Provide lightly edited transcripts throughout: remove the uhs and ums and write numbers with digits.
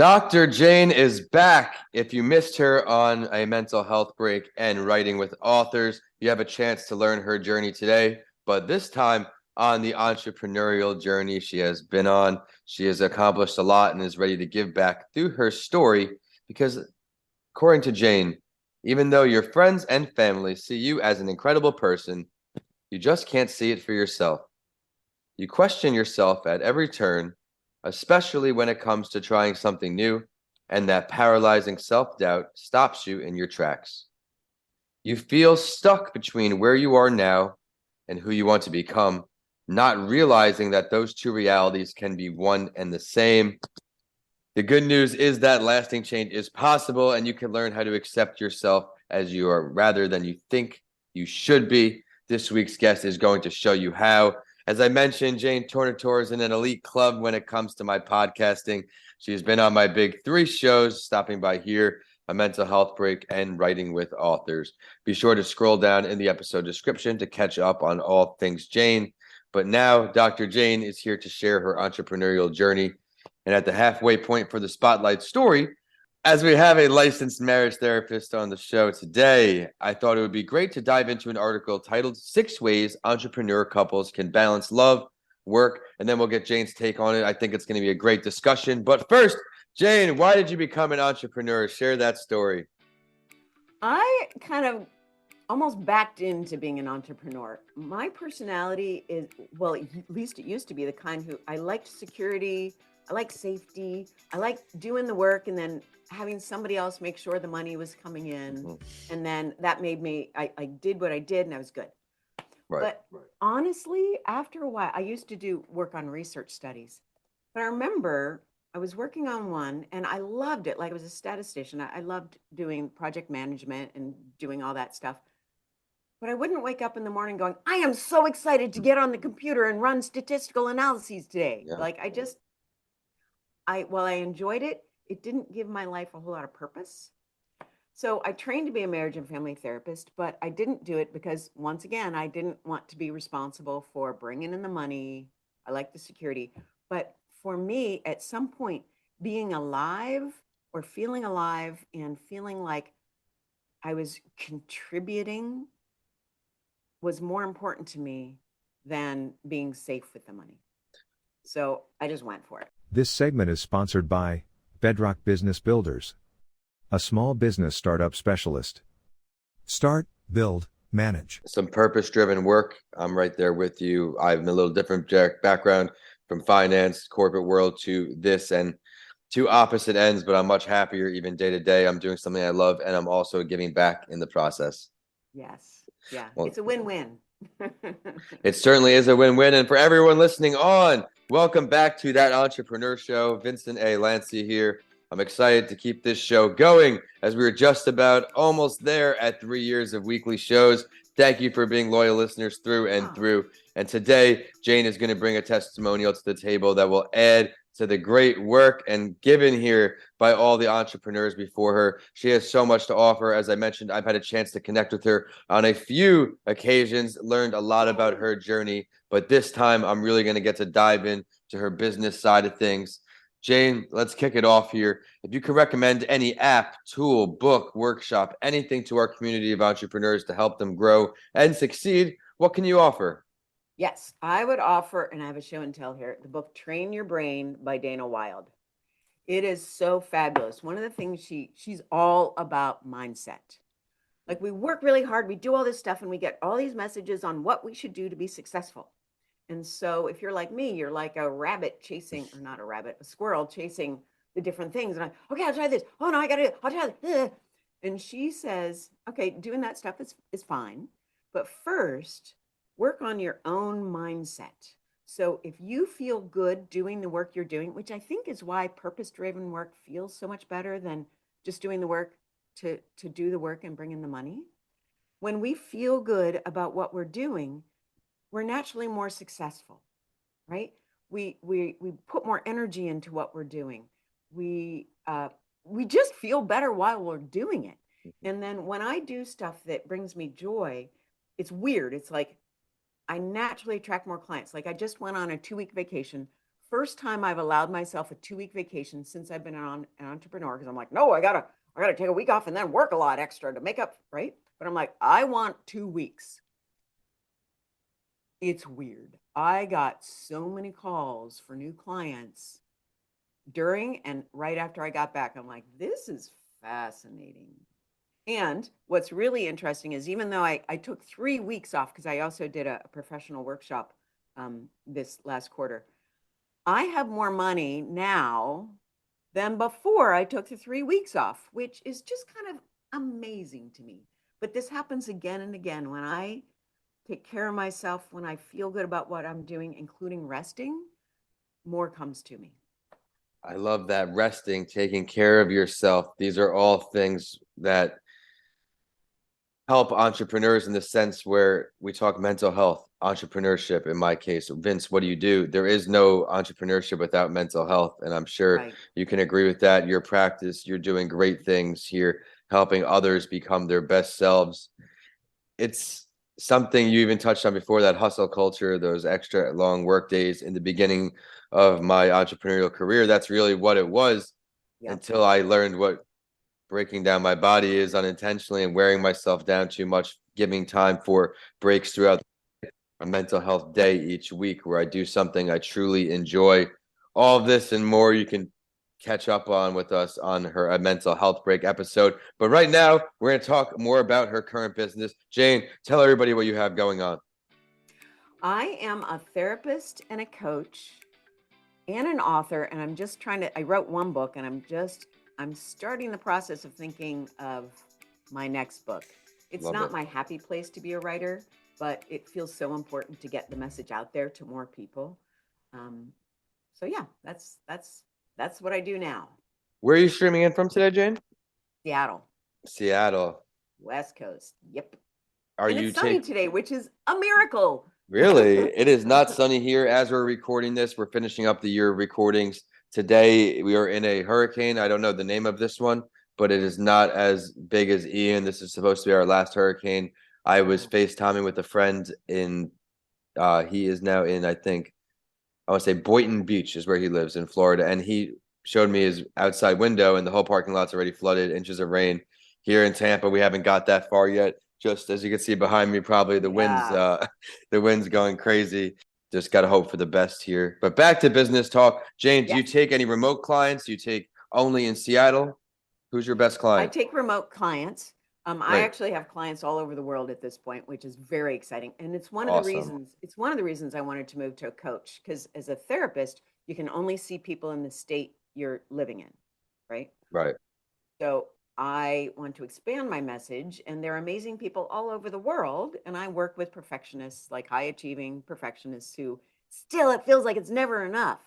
Dr. Jane is back. If you missed her on a mental health break and writing with authors, you have a chance to learn her journey today. But this time on the entrepreneurial journey she has been on, she has accomplished a lot and is ready to give back through her story because, according to Jane, even though your friends and family see you as an incredible person, you just can't see it for yourself. You question yourself at every turn, especially when it comes to trying something new, and that paralyzing self-doubt stops you in your tracks. You feel stuck between where you are now and who you want to become, not realizing that those two realities can be one and the same. The good news is that lasting change is possible, and you can learn how to accept yourself as you are rather than you think you should be. This week's guest is going to show you how. As I mentioned, Jane Tornatore is in an elite club when it comes to my podcasting. She has been on my big 3 shows, stopping by here, a mental health break, and writing with authors. Be sure to scroll down in the episode description to catch up on all things Jane. But now, Dr. Jane is here to share her entrepreneurial journey. And at the halfway point for the spotlight story, as we have a licensed marriage therapist on the show today, I thought it would be great to dive into an article titled 6 Ways Entrepreneur Couples Can Balance Love, Work, and then we'll get Jane's take on it. I think it's going to be a great discussion. But first, Jane, why did you become an entrepreneur? Share that story. I kind of almost backed into being an entrepreneur. My personality is, well, at least it used to be the kind who I liked security, I like safety, I like doing the work and then having somebody else make sure the money was coming in. And then that made me, I did what I did and I was good. But honestly, after a while, I used to do work on research studies. But I remember I was working on one and I loved it. Like I was a statistician. I loved doing project management and doing all that stuff. But I wouldn't wake up in the morning going, I am so excited to get on the computer and run statistical analyses today. Yeah. Like while I enjoyed it, it didn't give my life a whole lot of purpose. So I trained to be a marriage and family therapist, but I didn't do it because, once again, I didn't want to be responsible for bringing in the money. I like the security. But for me, at some point, being alive or feeling alive and feeling like I was contributing was more important to me than being safe with the money. So I just went for it. This segment is sponsored by Bedrock Business Builders, a small business startup specialist. Start, build, manage. Some purpose-driven work. I'm right there with you. I have a little different background from finance, corporate world to this, and two opposite ends, but I'm much happier even day to day. I'm doing something I love, and I'm also giving back in the process. Yes. Yeah. Well, it's a win-win. It certainly is a win-win. And for everyone listening on, welcome back to That Entrepreneur Show. Vincent A. Lancy here. I'm excited to keep this show going as we're just about almost there at 3 years of weekly shows. Thank you for being loyal listeners through and through. And today, Jane is going to bring a testimonial to the table that will add to the great work and given here by all the entrepreneurs before her. She has so much to offer. As I mentioned, I've had a chance to connect with her on a few occasions, learned a lot about her journey, but this time I'm really going to get to dive in to her business side of things. Jane, let's kick it off here. If you could recommend any app, tool, book, workshop, anything to our community of entrepreneurs to help them grow and succeed, what can you offer? Yes, I would offer, and I have a show and tell here, the book Train Your Brain by Dana Wilde. It is so fabulous. One of the things she's all about mindset. Like we work really hard, we do all this stuff, and we get all these messages on what we should do to be successful. And so if you're like me, you're like a rabbit chasing, or not a rabbit, a squirrel chasing the different things. And okay, I'll try this. Oh no, I got to do it. I'll try this. And she says, okay, doing that stuff is fine. But first, work on your own mindset. So if you feel good doing the work you're doing, which I think is why purpose-driven work feels so much better than just doing the work to do the work and bring in the money. When we feel good about what we're doing, we're naturally more successful, right? We put more energy into what we're doing. We just feel better while we're doing it. And then when I do stuff that brings me joy, it's weird. It's like I naturally attract more clients. Like I just went on a 2-week vacation first time I've allowed myself a 2-week vacation since I've been an entrepreneur, because I'm like, no, I gotta take a week off and then work a lot extra to make up, right? But I'm like, I want 2 weeks. It's weird. I got so many calls for new clients during and right after I got back. I'm like, this is fascinating. And what's really interesting is even though I took 3 weeks off, because I also did a professional workshop this last quarter, I have more money now than before I took the 3 weeks off, which is just kind of amazing to me. But this happens again and again when I take care of myself, when I feel good about what I'm doing, including resting, more comes to me. I love that. Resting, taking care of yourself. These are all things that help entrepreneurs in the sense where we talk mental health, entrepreneurship. In my case, Vince, what do you do? There is no entrepreneurship without mental health. And I'm sure Right. you can agree with that. Your practice, you're doing great things here, helping others become their best selves. It's something you even touched on before, that hustle culture, those extra long work days in the beginning of my entrepreneurial career. That's really what it was Yep. until I learned what breaking down my body is unintentionally and wearing myself down too much, giving time for breaks throughout a mental health day each week where I do something I truly enjoy. All of this and more you can catch up on with us on her a mental health break episode. But right now, we're going to talk more about her current business. Jane, tell everybody what you have going on. I am a therapist and a coach and an author, and I wrote one book, and I'm starting the process of thinking of my next book. It's Love not it. my happy place to be a writer, but it feels so important to get the message out there to more people. So yeah, that's what I do now. Where are you streaming in from today, Jane? Seattle, Seattle. West Coast. Yep. Are And you it's sunny today, which is a miracle. Really? It is not sunny here as we're recording this. We're finishing up the year of recordings. Today, we are in a hurricane. I don't know the name of this one, but it is not as big as Ian. This is supposed to be our last hurricane. I was FaceTiming with a friend he is now in, I think, I want to say Boynton Beach is where he lives in Florida. And he showed me his outside window, and the whole parking lot's already flooded, inches of rain. Here in Tampa, we haven't got that far yet. Just as you can see behind me, probably the wind's Yeah. the wind's going crazy. Just gotta hope for the best here. But back to business talk. Jane, do you Yes. take any remote clients? Do you take only in Seattle? Who's your best I client? take remote clients. I Great. actually have clients all over the world at this point, which is very exciting. And it's one of the Awesome. reasons, I wanted to move to a coach, because as a therapist, you can only see people in the state you're living in, right? Right. So I want to expand my message, and there are amazing people all over the world. And I work with perfectionists, like high achieving perfectionists who still, it feels like it's never enough.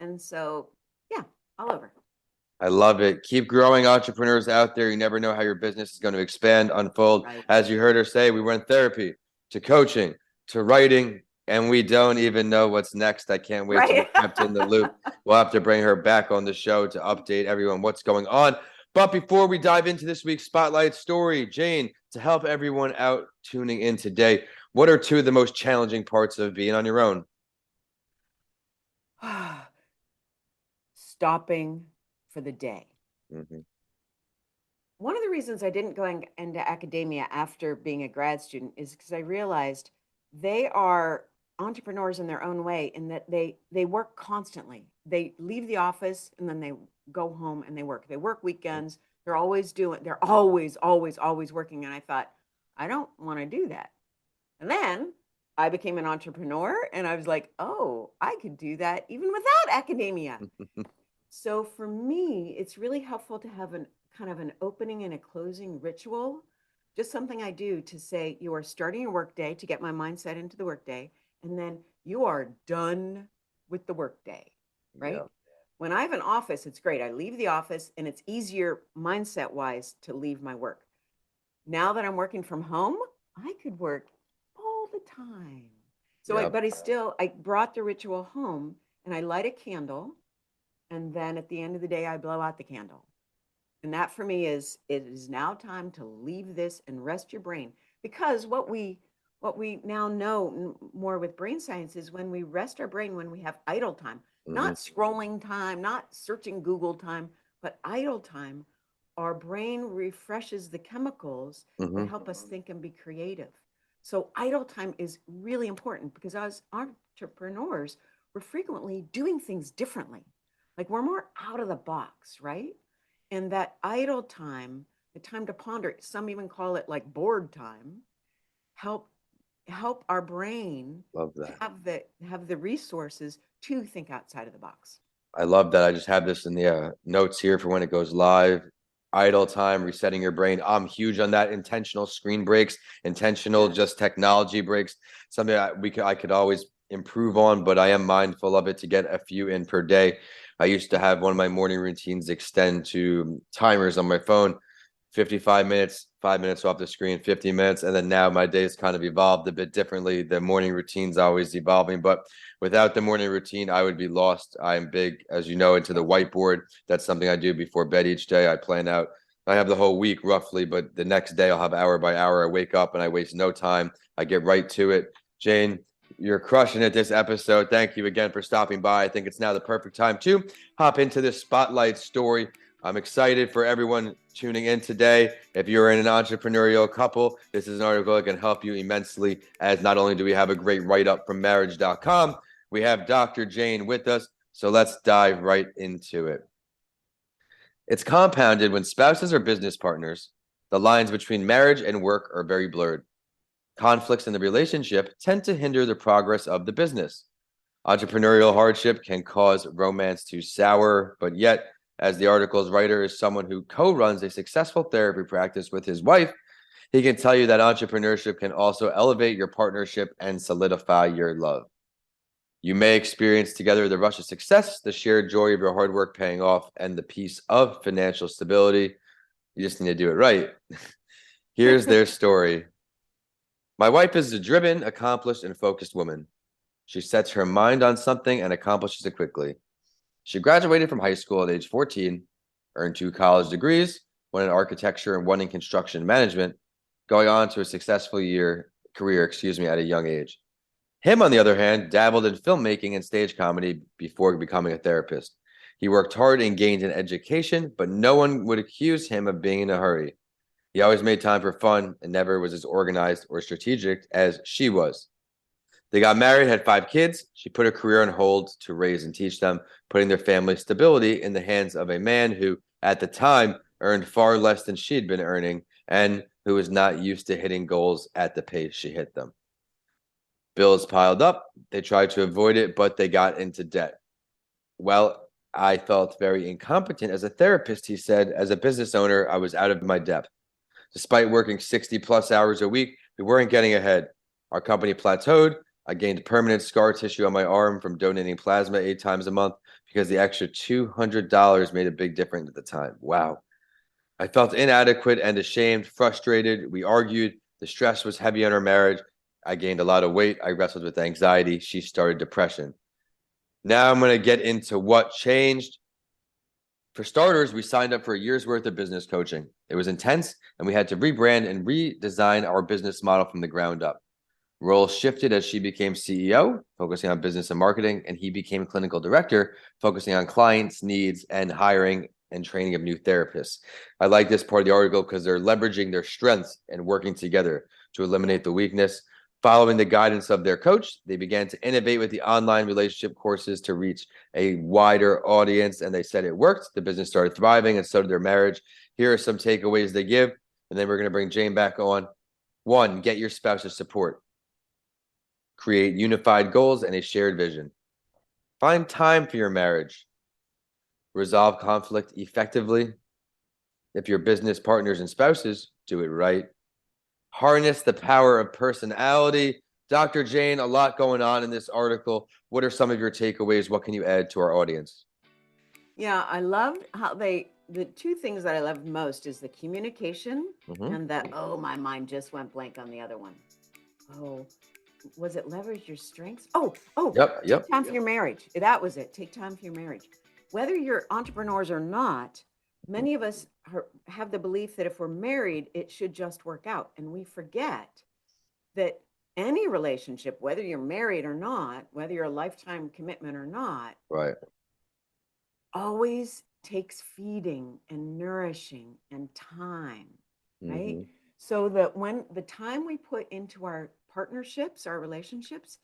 And so, yeah, all over. I love it. Keep growing, entrepreneurs out there. You never know how your business is going to expand, unfold. Right. As you heard her say, we went therapy to coaching to writing, and we don't even know what's next. I can't wait to be Right. kept in the loop. We'll have to bring her back on the show to update everyone what's going on. But before we dive into this week's spotlight story, Jane, to help everyone out tuning in today, what are two of the most challenging parts of being on your own? Stopping for the day. Mm-hmm. One of the reasons I didn't go into academia after being a grad student is because I realized they are entrepreneurs in their own way, in that they work constantly. They leave the office and then they go home and they work. They work weekends. They're always working. And I thought, I don't want to do that. And then I became an entrepreneur, and I was like, oh, I could do that even without academia. So for me, it's really helpful to have an kind of an opening and a closing ritual, just something I do to say you are starting your workday, to get my mindset into the workday, and then you are done with the workday, right? Yeah. When I have an office, it's great. I leave the office, and it's easier mindset wise to leave my work. Now that I'm working from home, I could work all the time. So Yep. I brought the ritual home, and I light a candle, and then at the end of the day, I blow out the candle. And that for me is, it is now time to leave this and rest your brain. Because what we now know more with brain science is when we rest our brain, when we have idle time, not scrolling time, not searching Google time, but idle time. Our brain refreshes the chemicals that help us think and be creative. So idle time is really important because as entrepreneurs, we're frequently doing things differently. Like we're more out of the box, right? And that idle time, the time to ponder, some even call it like bored time, help our brain Love that. have the resources to think outside of the box. I love that. I just have this in the notes here for when it goes live. Idle time, resetting your brain. I'm huge on that. Intentional screen breaks, intentional Yes. just technology breaks. Something I could always improve on, but I am mindful of it to get a few in per day. I used to have one of my morning routines extend to timers on my phone. 55 minutes, 5 minutes off the screen, 50 minutes. And then now my days kind of evolved a bit differently. The morning routine's always evolving, but without the morning routine, I would be lost. I'm big, as you know, into the whiteboard. That's something I do before bed each day. I plan out, I have the whole week roughly, but the next day I'll have hour by hour. I wake up and I waste no time. I get right to it. Jane, you're crushing it this episode. Thank you again for stopping by. I think it's now the perfect time to hop into this spotlight story. I'm excited for everyone tuning in today. If you're in an entrepreneurial couple, this is an article that can help you immensely, as not only do we have a great write-up from marriage.com, we have Dr. Jane with us. So let's dive right into it. It's compounded when spouses or business partners. The lines between marriage and work are very blurred. Conflicts in the relationship tend to hinder the progress of the business. Entrepreneurial hardship can cause romance to sour, but yet, as the article's writer is someone who co-runs a successful therapy practice with his wife, he can tell you that entrepreneurship can also elevate your partnership and solidify your love. You may experience together the rush of success, the shared joy of your hard work paying off, and the peace of financial stability. You just need to do it right. Here's their story. My wife is a driven, accomplished, and focused woman. She sets her mind on something and accomplishes it quickly. She graduated from high school at age 14, earned 2 college degrees, one in architecture and one in construction management, going on to a successful career at a young age. Him, on the other hand, dabbled in filmmaking and stage comedy before becoming a therapist. He worked hard and gained an education, but no one would accuse him of being in a hurry. He always made time for fun and never was as organized or strategic as she was. They got married, had 5 kids. She put her career on hold to raise and teach them, putting their family stability in the hands of a man who, at the time, earned far less than she'd been earning and who was not used to hitting goals at the pace she hit them. Bills piled up. They tried to avoid it, but they got into debt. Well, I felt very incompetent as a therapist, he said. As a business owner, I was out of my depth. Despite working 60 plus hours a week, we weren't getting ahead. Our company plateaued. I gained permanent scar tissue on my arm from donating plasma 8 times a month because the extra $200 made a big difference at the time. Wow. I felt inadequate and ashamed, frustrated. We argued. The stress was heavy on our marriage. I gained a lot of weight. I wrestled with anxiety. She started depression. Now I'm going to get into what changed. For starters, we signed up for a year's worth of business coaching. It was intense, and we had to rebrand and redesign our business model from the ground up. Roles shifted as she became CEO, focusing on business and marketing, and he became clinical director, focusing on clients' needs and hiring and training of new therapists. I like this part of the article because they're leveraging their strengths and working together to eliminate the weakness. Following the guidance of their coach, they began to innovate with the online relationship courses to reach a wider audience, and they said it worked. The business started thriving, and so did their marriage. Here are some takeaways they give, and then we're going to bring Jane back on. 1, get your spouse's support. Create unified goals and a shared vision. Find time for your marriage. Resolve conflict effectively. If your business partners and spouses, do it right. Harness the power of personality. Dr. Jane, a lot going on in this article. What are some of your takeaways? What can you add to our audience? Yeah, I loved how the 2 things that I loved most is the communication and that, oh, my mind just went blank on the other one. Oh, was it leverage your strengths? Yep. Take time for your marriage. That was it. Take time for your marriage. Whether you're entrepreneurs or not, many of us have the belief that if we're married, it should just work out. And we forget that any relationship, whether you're married or not, whether you're a lifetime commitment or not, Right. always takes feeding and nourishing and time, right? Hmm. So that when the time we put into our partnerships, our relationships,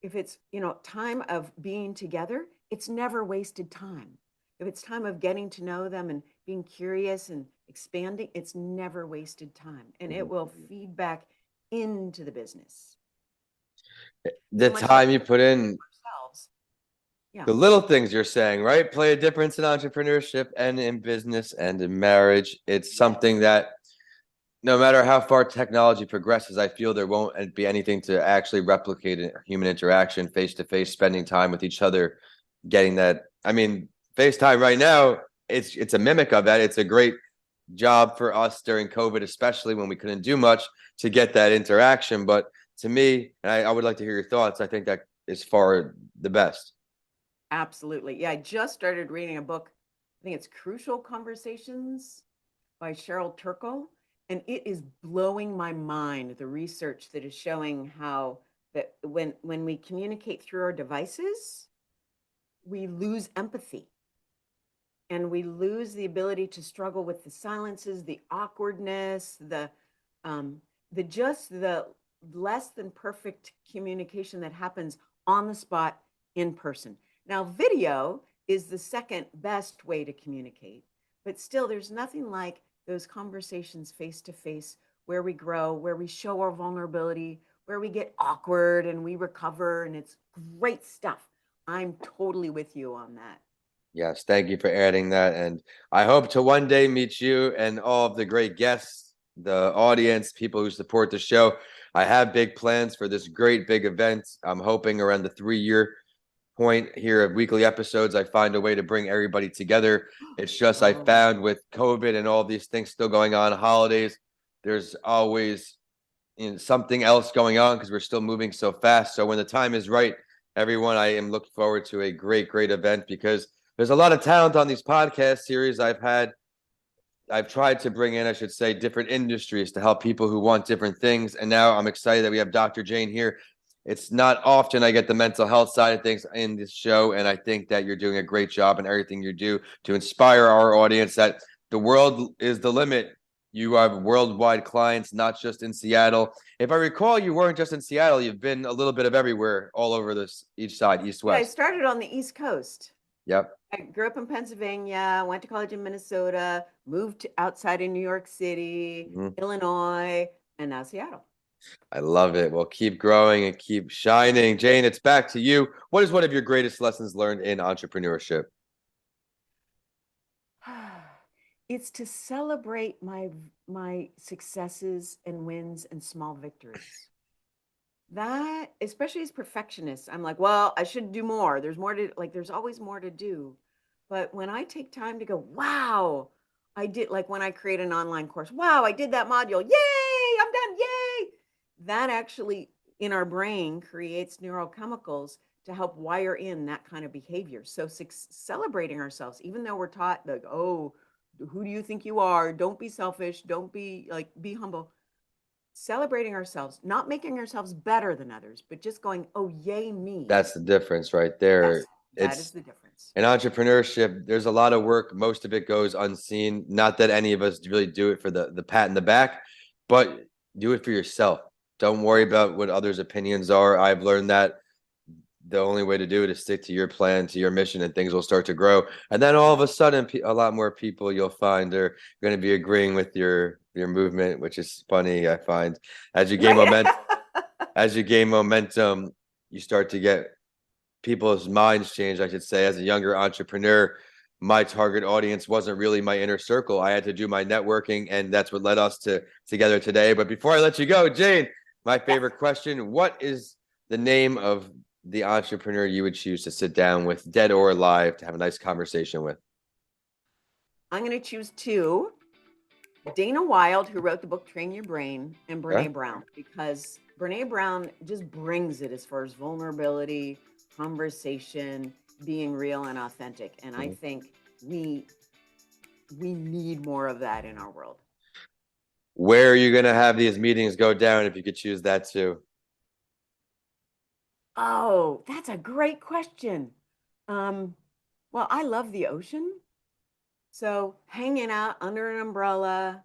if it's, time of being together, it's never wasted time. If it's time of getting to know them and being curious and expanding, it's never wasted time. And it will feed back into the business. The So much like time you put in, ourselves. Yeah. the little things you're saying, right, play a difference in entrepreneurship and in business and in marriage. It's something that no matter how far technology progresses, I feel there won't be anything to actually replicate human interaction, face to face, spending time with each other, getting that. I mean, FaceTime right now, it's a mimic of that. It's a great job for us during COVID, especially when we couldn't do much to get that interaction. But to me, and I would like to hear your thoughts, I think that is far the best. Absolutely. Yeah, I just started reading a book. I think it's Crucial Conversations by Cheryl Turkle, and it is blowing my mind, the research that is showing how that when we communicate through our devices, we lose empathy and we lose the ability to struggle with the silences, the awkwardness, the less than perfect communication that happens on the spot in person. Now, video is the second best way to communicate, but still, there's nothing like those conversations face to face where we grow, where we show our vulnerability, where we get awkward and we recover, and it's great stuff. I'm totally with you on that. Yes, thank you for adding that. And I hope to one day meet you and all of the great guests, the audience, people who support the show. I have big plans for this great big event. I'm hoping around the 3 year point here of weekly episodes, I find a way to bring everybody together. It's just I Oh, found with COVID and all these things still going on, holidays, there's always something else going on because we're still moving so fast. So when the time is right, everyone, I am looking forward to a great, great event because there's a lot of talent on these podcast series I've tried to bring in, I should say, different industries to help people who want different things. And now I'm excited that we have Dr. Jane here. It's not often I get the mental health side of things in this show. And I think that you're doing a great job in everything you do to inspire our audience that the world is the limit. You have worldwide clients, not just in Seattle. If I recall, you weren't just in Seattle. You've been a little bit of everywhere, all over this each side, east, yeah, I west. started on the East Coast. Yep. I grew up in Pennsylvania, went to college in Minnesota, moved outside in New York City, Mhm. Illinois, and now Seattle. I love it. Well, keep growing and keep shining. Jane, it's back to you. What is one of your greatest lessons learned in entrepreneurship? It's to celebrate my successes and wins and small victories. That, especially as perfectionists, I'm like, well, I should do more. There's more to like, there's always more to do. But when I take time to go, wow, I did, like when I create an online course, wow, I did that module. Yay, I'm done. Yay. That actually in our brain creates neurochemicals to help wire in that kind of behavior. So celebrating ourselves, even though we're taught like, oh, who do you think you are? Don't be selfish. Don't be like, be humble. Celebrating ourselves, not making ourselves better than others, but just going, oh, yay, me. That's the difference right Yes, there. that is It's the difference. in entrepreneurship, there's a lot of work. Most of it goes unseen. Not that any of us really do it for the pat in the back, but do it for yourself. Don't worry about what others' opinions are. I've learned that the only way to do it is stick to your plan, to your mission, and things will start to grow. And then all of a sudden, a lot more people you'll find are going to be agreeing with your movement, which is funny. I find as you gain momentum, as you gain momentum, you start to get people's minds change. I should say, as a younger entrepreneur, my target audience wasn't really my inner circle. I had to do my networking, and that's what led us together today. But before I let you go, Jane, my favorite question: what is the name of the entrepreneur you would choose to sit down with, dead or alive, to have a nice conversation with? I'm going to choose two: Dana Wilde, who wrote the book Train Your Brain, and Okay. Brene Brown, because Brene Brown just brings it as far as vulnerability, conversation, being real and authentic. And I think we need more of that in our world. Where are you going to have these meetings go down if you could choose that too? Oh, that's a great question. Well, I love the ocean. So hanging out under an umbrella,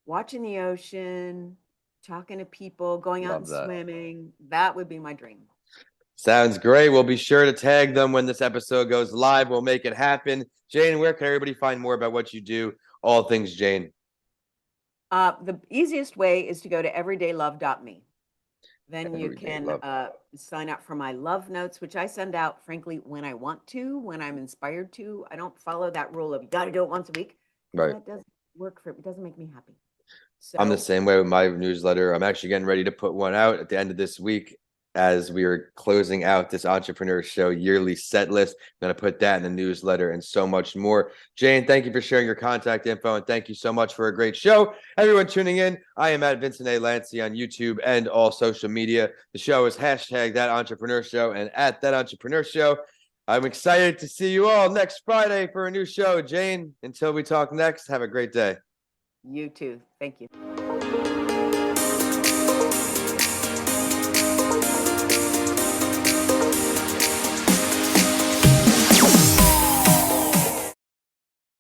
watching the ocean, talking to people, going out and Love that. swimming, that would be my dream. Sounds great. We'll be sure to tag them when this episode goes live. We'll make it happen. Jane, where can everybody find more about what you do? All things Jane. The easiest way is to go to everydaylove.me. Then you Everyday can love. sign up for my love notes, which I send out, frankly, when I want to, when I'm inspired to. I don't follow that rule of you got to do it once a week. Right. That doesn't work for it doesn't make me happy. I'm the So same way with my newsletter. I'm actually getting ready to put one out at the end of this week as we are closing out this Entrepreneur Show yearly set list. I'm going to put that in the newsletter and so much more. Jane, thank you for sharing your contact info, and thank you so much for a great show. Everyone tuning in, I am at Vincent A. Lancy on YouTube and all social media. The show is hashtag That Entrepreneur Show and at That Entrepreneur Show. I'm excited to see you all next Friday for a new show. Jane, until we talk next, have a great day. you too. Thank you.